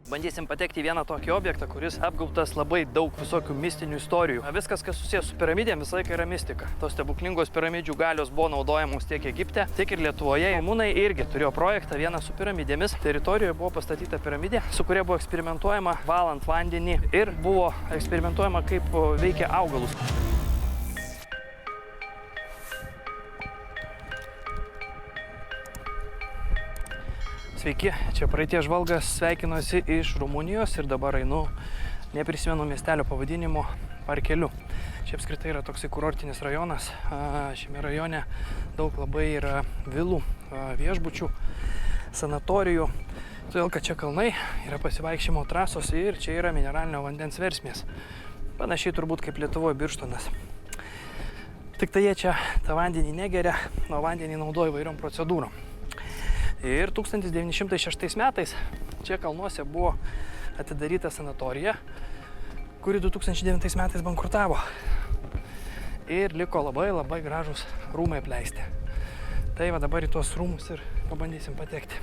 Bandysim patekti į vieną tokį objektą, kuris apgaubtas labai daug visokių mistinių istorijų. Viskas, kas susijęs su piramidėm, visą laiką yra mistika. Tos stebuklingos piramidžių galios buvo naudojamos tiek Egipte, tiek ir Lietuvoje. Rumunai irgi turėjo projektą vieną su piramidėmis. Teritorijoje buvo pastatyta piramidė, su kuria buvo eksperimentuojama valant vandenį ir buvo eksperimentuojama, kaip veikia augalus. Sveiki, čia praeities žvalgas, sveikinuosi iš Rumunijos ir dabar einu, neprisimenu miestelio pavadinimo, parkeliu. Čia apskritai yra toksai kurortinis rajonas. Šiame rajone daug labai yra vilų, viešbučių, sanatorijų. Todėl, kad čia kalnai, yra pasivaikščiojimo trasos ir čia yra mineralinio vandens versmės. Panašiai turbūt kaip Lietuvoje Birštonas. Tik tai jie čia tą vandenį negeria, o vandenį naudoja įvairiom procedūrom. Ir 1906 metais čia kalnuose buvo atidaryta sanatorija, kuri 2009 metais bankrutavo. Ir liko labai gražus rūmai apleisti. Tai va dabar į tuos rūmus ir pabandysim patekti.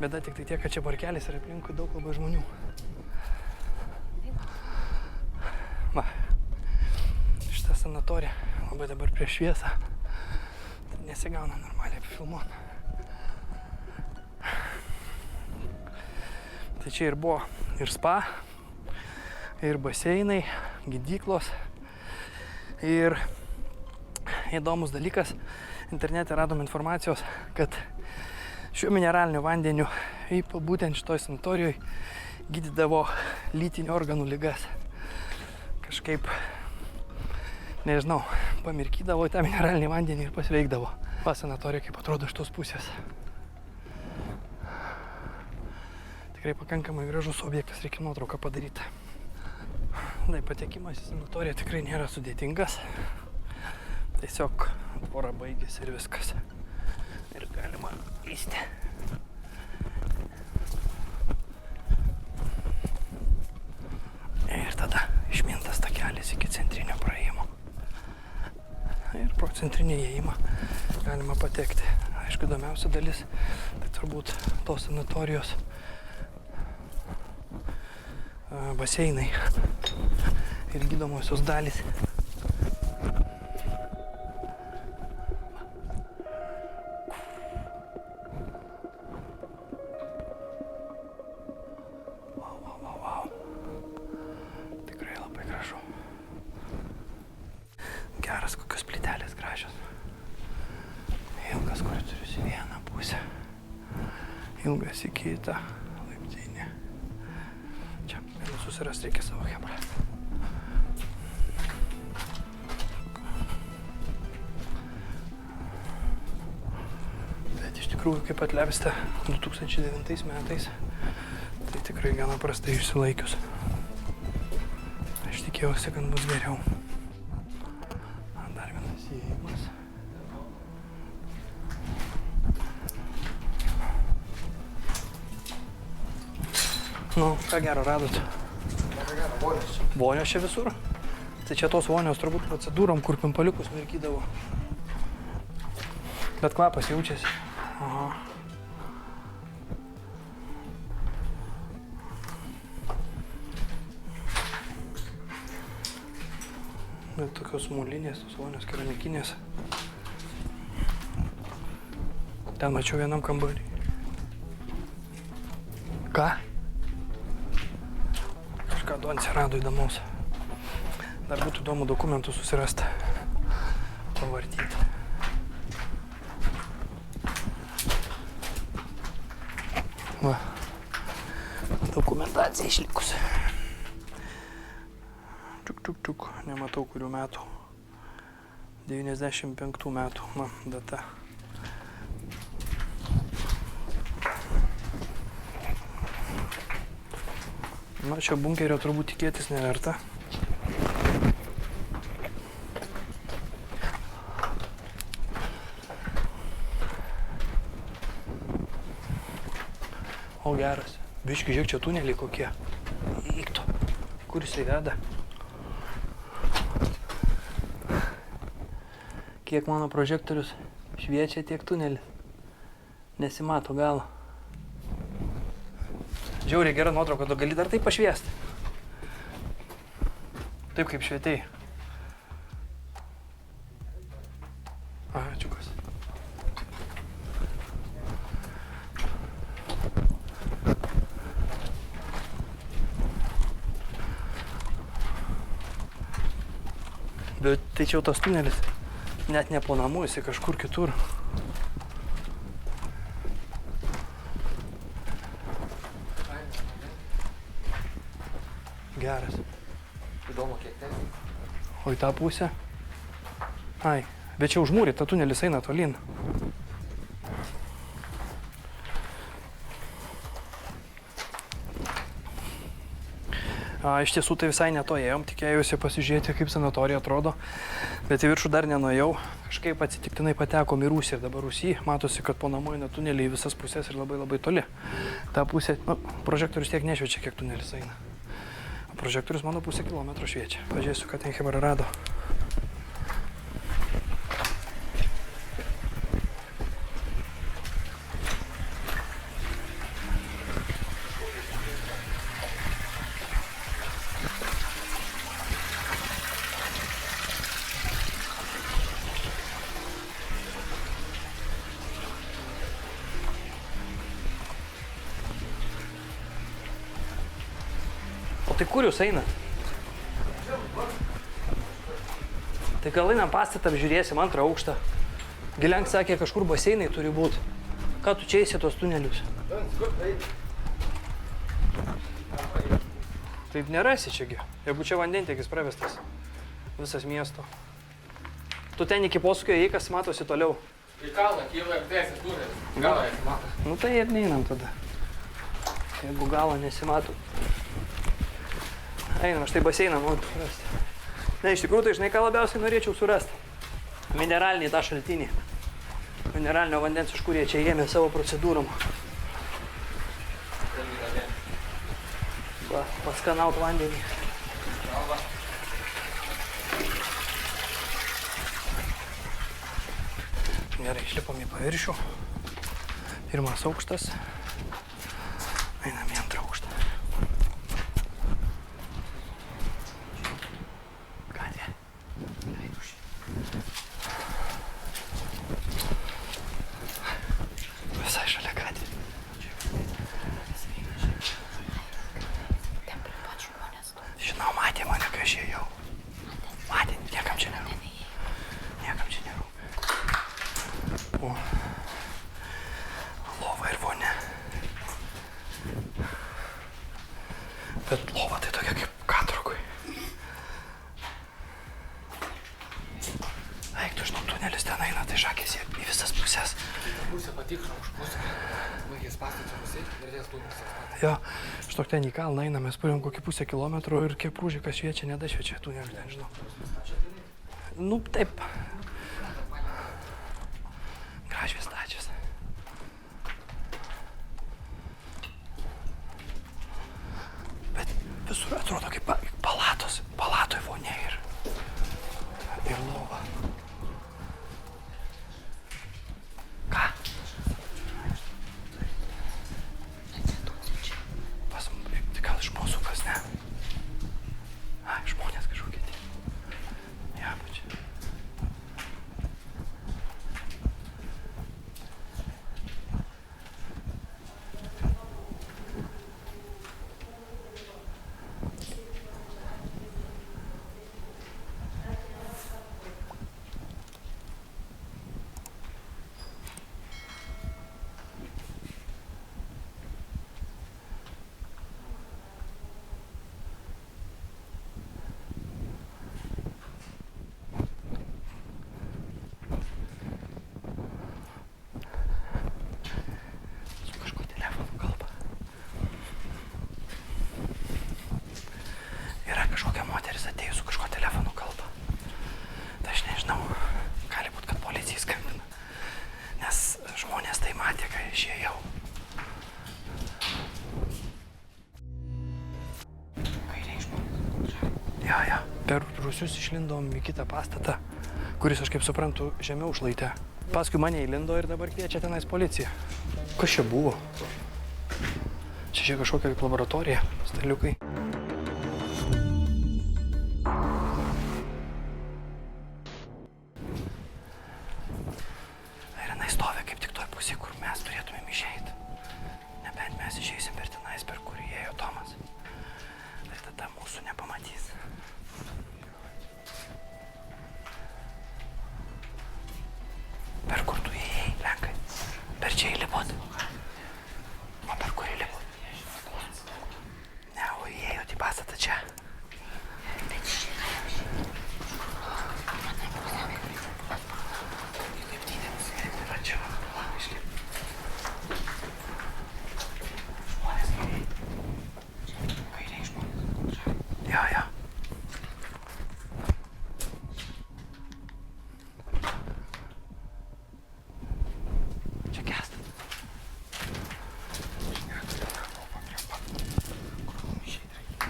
Bėda tik tai tiek, kad čia parkelis ir aplinkui daug labai žmonių. Va, šitą sanatoriją labai dabar prieš šviesą. Tai nesigauna normaliai filmuoti. Tai čia ir buvo ir spa, ir baseinai, gydyklos. Ir įdomus dalykas, internete radom informacijos, kad šiuo mineraliniu vandeniu būtent šitoj sanatorijoje gydydavo lytinių organų ligas. Kažkaip, nežinau, pamirkydavo tą mineralinį vandenį ir pasveikdavo. Va sanatorija kaip atrodo iš tos pusės. Tikrai pakankamai gražus objektas, reikia nuotrauką padaryti. Tai patekimas į sanatoriją tikrai nėra sudėtingas. Tiesiog tvora baigėsi ir viskas. Ir galima įsti. Ir tada išmintas takelis iki centrinio praėjimo. Ir pro centrinį įėjimą galima patekti. Aišku, įdomiausia dalis, tai turbūt tos sanatorijos baseinai ir gydomosios dalys. Wow. Tikrai labai gražu. Geras, kokios plytelės gražios. Ilgas koridorius į vieną pusę. Ilgas į kitą. Susirast reikia savo hebrą. Bet iš tikrųjų, kaip atlepsta 2009 metais, tai tikrai gana prastai išsilaikius. Aš tikėjausi, kad bus geriau. Dar vienas įėjimas. Nu, ką gero radot? Vonios čia visur. Tai čia tos vonios turbūt procedūrom, kur pimpaliukus mirkydavo. Bet kvapas jaučiasi. Aha. Bet tokios molinės, tos vonios keramikinės. Ten mačiau vienam kambarį. Ką? Ką du atsirado įdomaus. Dar būtų įdomu dokumentų susirasti, pavartyti. Va, dokumentacija išlikus. Čiuk, nematau kurių metų. 95 metų, na, data. Na, šio bunkerio turbūt tikėtis neverta. O geras. Biški, žiūrėk, čia tuneliai kokie. Eiktų. Kur jisai veda? Kiek mano prožektorius šviečia, tiek tunelis. Nesimato galo. Žiauriai gera nuotrauka, tu gali dar taip pašviesti. Taip kaip švietėjai. Ačiūkas. Bet tai čia jau tas tunelis. Net ne po namų, jisai kažkur kitur. Geras. Įdomu, kiek ten. O į tą pusę? Ai, bet čia užmūrė, ta tunelis eina tolyn. Iš tiesų tai visai neto ėjom, tikėjausi pasižiūrėti, kaip sanatorija atrodo, bet į viršų dar nenuėjau. Kažkaip atsitiktinai patekom į Rūsį ir dabar Rūsy matosi, kad po namo eina tuneliai į visas pusės ir labai toli. Ta pusė, prožektorius tiek nešviečia, kiek tunelis eina. O prožektorius mano pusę kilometro šviečia. Pažiūrėsiu, ką ten chebra rado. Tai kur jūs einat? Tai gal einam pastatą apžiūrėsim antrą aukštą. Gilenk sakė, kažkur baseinai turi būti. Ką tu čia eisi tos tunelius? Taip nerasi čiagi, jeigu čia vandentiekis pravestas. Visas miesto. Tu ten iki posūkio įėjai, kas matosi toliau. Į kalną kyla ir tiesiai tunelis. Galą nesimato. Nu tai ir neinam tada. Jeigu galo nesimato. Einam, aš tai baseiną noriu surasti. Ne, iš tikrųjų, tai žinai, ką labiausiai norėčiau surasti. Mineralinį tą šaltinį. Mineralinio vandens, iš kur jie čia ėmė savo procedūrom. Va, paskanaut vandenį. Gerai, išlipom į paviršių. Pirmas aukštas. Einam į antrą aukštą. Visai šalia gatvė. Žinau, matė mane, kai aš ėjau. Matė, niekam čia nerūpi. Niekam čia nerūpi. O, lova ir vonia. Bet lova tai tokia kaip katrugui. Eik, tu žinau, tunelis ten eina, tai šakės į visas pusės. Pusė patikšo už pusę. Vaikės pastatė pusė ir ties tunelis. Jo, štok ten į kalną eina, mes paėm kokį pusę kilometro ir kiek prūžikas šviečia, nedašviečia tunelį ten, žinau. Nu, taip. Gražvės stačias. Bet visur atrodo kaip palatos. Palatoj vonia ir lova. Ką? Tai gal iš mūsų kas, ne? A, žmonės kažkokie tie. Ja, pačia. Kažkokia moteris atėjo su kažko telefonu kalba. Tai aš nežinau, gali būt, kad policijai skambina. Nes žmonės tai matė, kai aš ėjau. Kairiai žmonės. Jo. Per rūsius išlindom į kitą pastatą, kuris, aš kaip suprantu, žemiau šlaite. Paskui mane įlindo ir dabar kviečia tenais policiją. Kas čia buvo? Čia Čia kažkokia kaip laboratorija, staliukai. Ir jinai stovi kaip tik toj pusėje, kur mes turėtumėm išeiti. Nebent mes išeisim per tenais, per kurį ėjo Tomas. Tai tada mūsų nepamatys. Per kur tu įėjai, Lenkai? Per čia įlipot? O per kur įlipot? Ne, o įėjot į pastatą čia. Jo, jo. Čia Kęstas.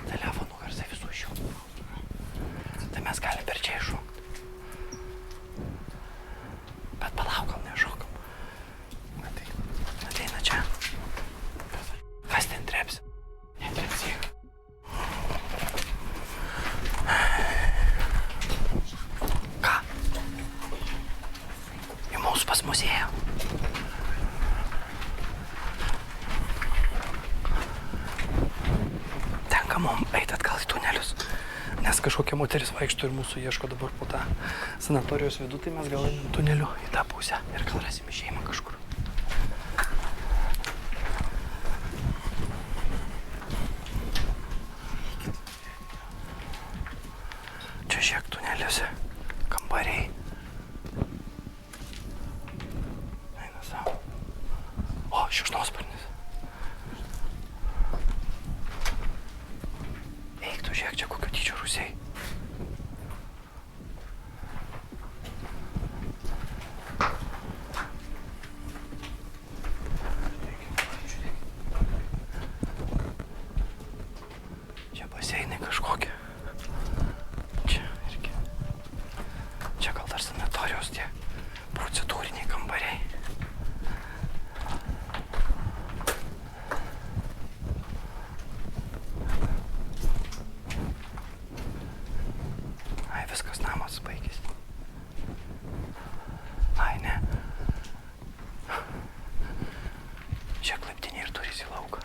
Telefonų garsai visų išjungti. Tai mes galim per čia iššokti. Bet palauk, gal nešokam. Ateina čia. Kas ten trepsi? Netrepsėk. Ką? Į mūsų pas muziejų. Tenka mum eit atgal į tunelius, nes kažkokia moteris vaikšto ir mūsų ieško dabar po tą sanatorijos vidų, tai mes gal einam tuneliu į tą pusę ir gal rasim išėjimą kažkur. Čia žiūrėk tuneliuose, kambariai. Eina savo. O, šikšnosparnis. Eik tu žiūrėk, čia kokio dydžio rūsiai. Čia baseinai kažkokie. Čia irgi. Čia gal dar sanatorijos tie procedūriniai kambariai. Ai, viskas namas baigėsi. Ai, ne. Čia laiptinė ir durys į lauką.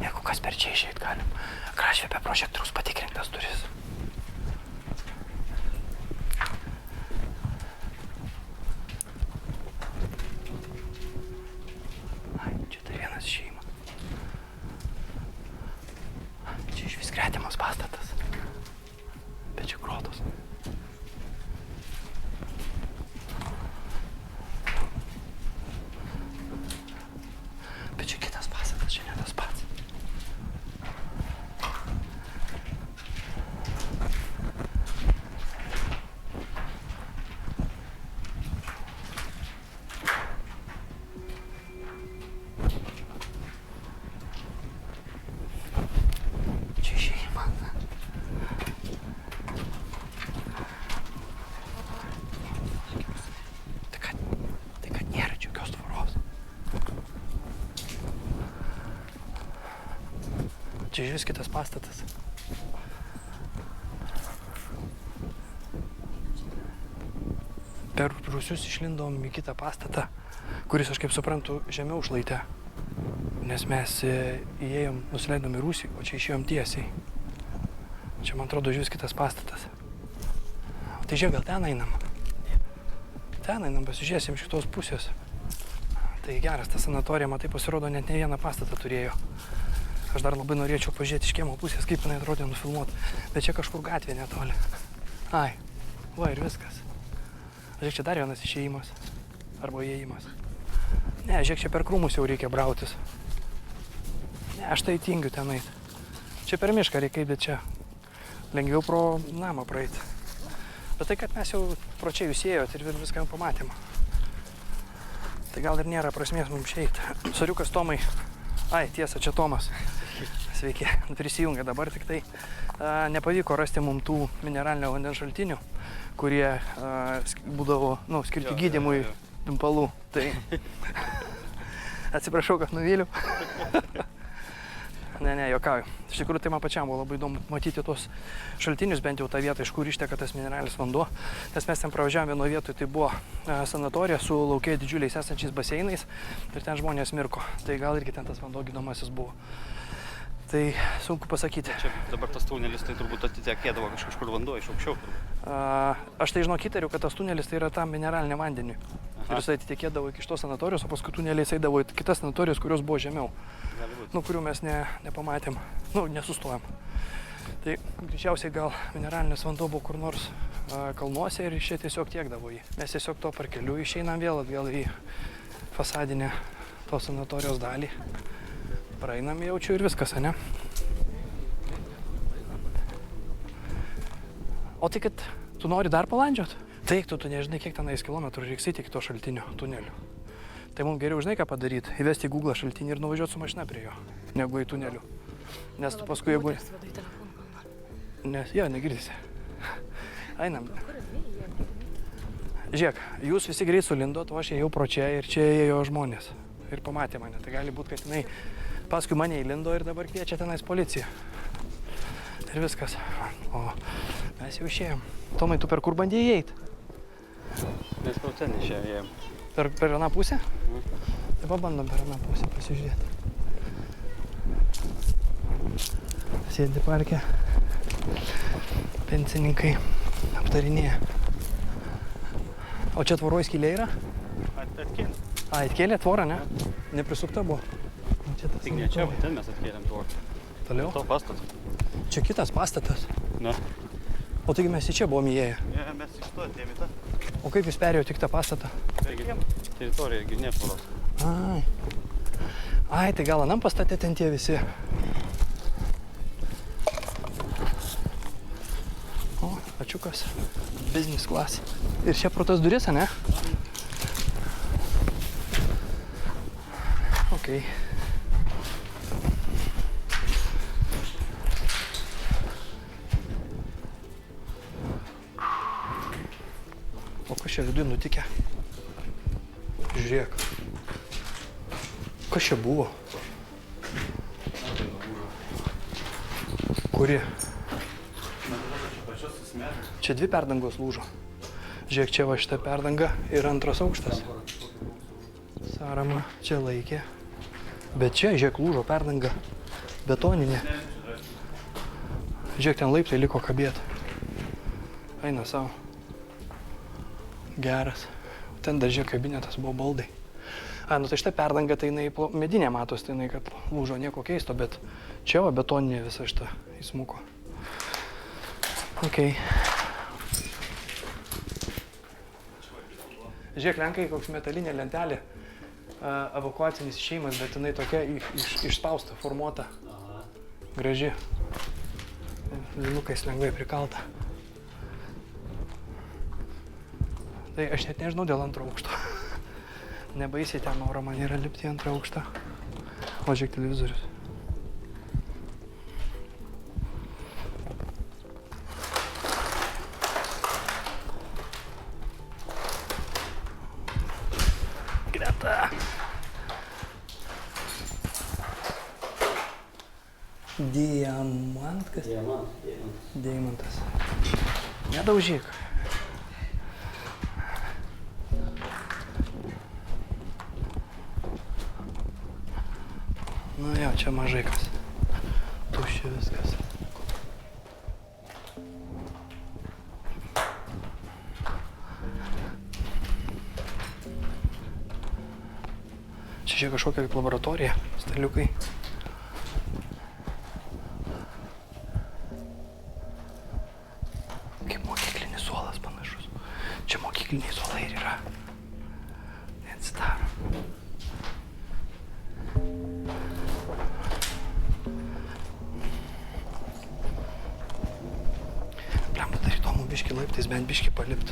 Jeigu kas per čia išeit galim. Krašvėpė prožektoriaus patikrink tas duris. Ai, čia tai vienas išėjimą. Čia iš vis gretimas pastatas. Bet čia grotos. Bet čia kitas pastatas, čia ne tas pats. Čia išėjimas. Tai kad nėra jokios tvoros. Čia iš vis kitas pastatas. Per rūsius išlindom į kitą pastatą, kuris, aš kaip suprantu, žemiau šlaite. Nes mes įėjom, nusileidom į rūsį, o čia išėjom tiesiai. Čia, man atrodo, iš vis kitas pastatas. Tai žiūrėk, gal ten einam? Ten einam, pasižiūrėsim iš kitos pusės. Tai geras, ta sanatorija, matai, pasirodo, net ne vieną pastatą turėjo. Aš dar labai norėčiau pažiūrėti iš kiemo pusės, kaip jinai atrodė nufilmuot. Bet čia kažkur gatvė netoli. Ai, va ir viskas. Žiūrėk, čia dar vienas išėjimas. Arba įėjimas. Ne, žiūrėk, čia per krūmus jau reikia brautis. Ne, aš tai tingiu ten eit. Čia per mišką reikia, bet čia lengviau pro namą praeiti. Bet tai, kad mes jau pro čia jūs ėjot ir viską pamatėm. Tai gal ir nėra prasmės mums išeiti. Soriukas Tomai. Ai, tiesa, čia Tomas. Sveiki, prisijungia dabar, tik tai nepavyko rasti mums tų mineralinio vandens šaltinių, kurie būdavo skirti gydymui pimpalų. Tai Atsiprašau, kad nuvyliau. Ne, juokauju. Iš tikrųjų, tai man pačiam buvo labai įdomu matyti tuos šaltinius, bent jau tą vietą, iš kur išteka tas mineralinis vanduo. Nes mes ten pravažiavome vienoje vietoje, tai buvo sanatorija su laukiai didžiuliais esančiais baseinais ir ten žmonės mirko. Tai gal irgi ten tas vanduo gydomasis buvo. Tai sunku pasakyti. Čia dabar tas tunelis, tai turbūt atitekėdavo kažkur vanduo iš aukščiau. Aš tai žinok įtariu, kad tas tunelis tai yra tam mineraliniam vandeniui. Ir jisai atitekėdavo iki šitos sanatorijos, o paskui tuneliais eidavo į kitas sanatorijas, kurios buvo žemiau. Kurių mes nepamatėm, nesustojom. Tai greičiausiai gal mineralinis vanduo buvo kur nors kalnuose ir iš čia tiesiog tiekdavo jį. Mes tiesiog to parkeliu išeinam vėl atgal į fasadinę tos sanatorijos dalį. Praeinam jaučiu ir viskas, ane? O tai kad tu nori dar palandžiot? Tai tu nežinai, kiek tenais kilometrų reiks iki to šaltinio tunelio. Tai mums geriau žinai ką padaryti, įvesti į Google šaltinį ir nuvažiuoti su mašina prie jo, negu į tunelių. Nes tu paskui jeigu... Nes, negirdisi. Einam. Žiūrėk, jūs visi greit sulindot, o aš ėjau pro čia ir čia ėjo žmonės. Ir pamatė mane. Tai gali būti, kad jinai paskui mane įlindo ir dabar kviečia tenais policiją. Ir viskas. O mes jau išėjom. Tomai, tu per kur bandėjai įeit? Mes pro ten išėjom. Per aną pusę? Tai pabandom per aną pusę pasižiūrėti. Sėdi parke. Pensininkai aptarinėja. O čia tvoroj skylė yra? Atkėlė. Atkėlė tvorą, ne? Neprisukta buvo? Tik ne čia, bet ten mes atkėlėm tvorą. Toliau? To pastatas. Čia kitas pastatas. Na. O taigi mes į čia buvom įėję. Mes iš to atėjom į tą. O kaip jūs perėjo tik tą pastatą? Teritorija irgi netvoros. Ai, tai gal anam pastatė ten tie visi. O, ačiukas. Business class. Ir čia pro tas duris, ne? Okei. O kas čia viduje nutikę? Žiūrėk. Kas čia buvo? Kuri? Čia dvi perdangos lūžo. Žiūrėk, čia va šita perdanga ir antras aukštas. Sarama čia laikė. Bet čia, žiūrėk, lūžo perdanga. Betoninė. Žiūrėk, ten laiptai liko kabėti. Eina savo. Geras. Ten dar žiūrėk, kabinetas buvo baldai. Nu tai šitą perdangą, tai jinai medinė matos, tai jinai, kad lūžo nieko keisto, bet čia va betoninė visa šitą įsmuko. Okei. Žiūrėk, Lenkai, koks metalinė lentelė, evakuacinis išėjimas, bet jinai tokia išspausta, formuota. Graži. Linukais lengvai prikalta. Tai aš net nežinau dėl antro aukšto. Nebaisiai ten oro man yra lipti į antrą aukštą. O žiūrėk, televizorius. Greta. Diamantkas? Deimantas. Nedaužyk. Nu jo, čia mažai kas. Tuščia viskas. Čia kažkokia laboratorija, staliukai. Kaip mokyklinis suolas panašus. Čia mokykliniai suolai ir yra. Neatsidaro. Biški laiptais, bent biški palipt.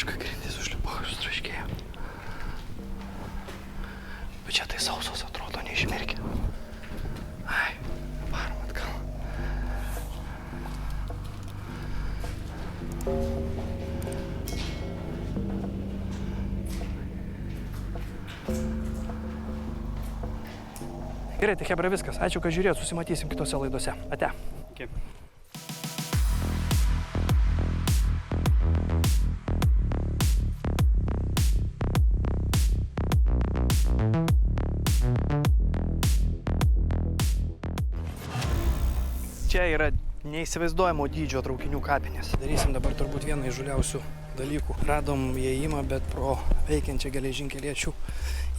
Kažką grindys užlipo, užtraškėjo. Bet čia tai sausos atrodo, neišmirkė. Ai, varom atgal. Gerai, tai chebra viskas. Ačiū, kad žiūrėjot, susimatysim kitose laidose. Ate. Okay. Čia yra neįsivaizduojamo dydžio traukinių kapinės. Darysim dabar turbūt vieną iš žuliausių dalykų. Radom įėjimą, bet pro veikiančią geležinkeliečių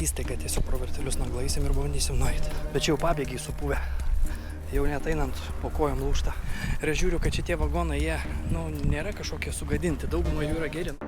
įstaigą tiesiog pro vertelius naglaisim ir bandysim nueiti. Bet čia jau pabėgiai supuvę. Jau net einant po kojom lūžta. Ir aš žiūriu, kad šitie vagonai, jie, nėra kažkokie sugadinti. Dauguma jų yra geri.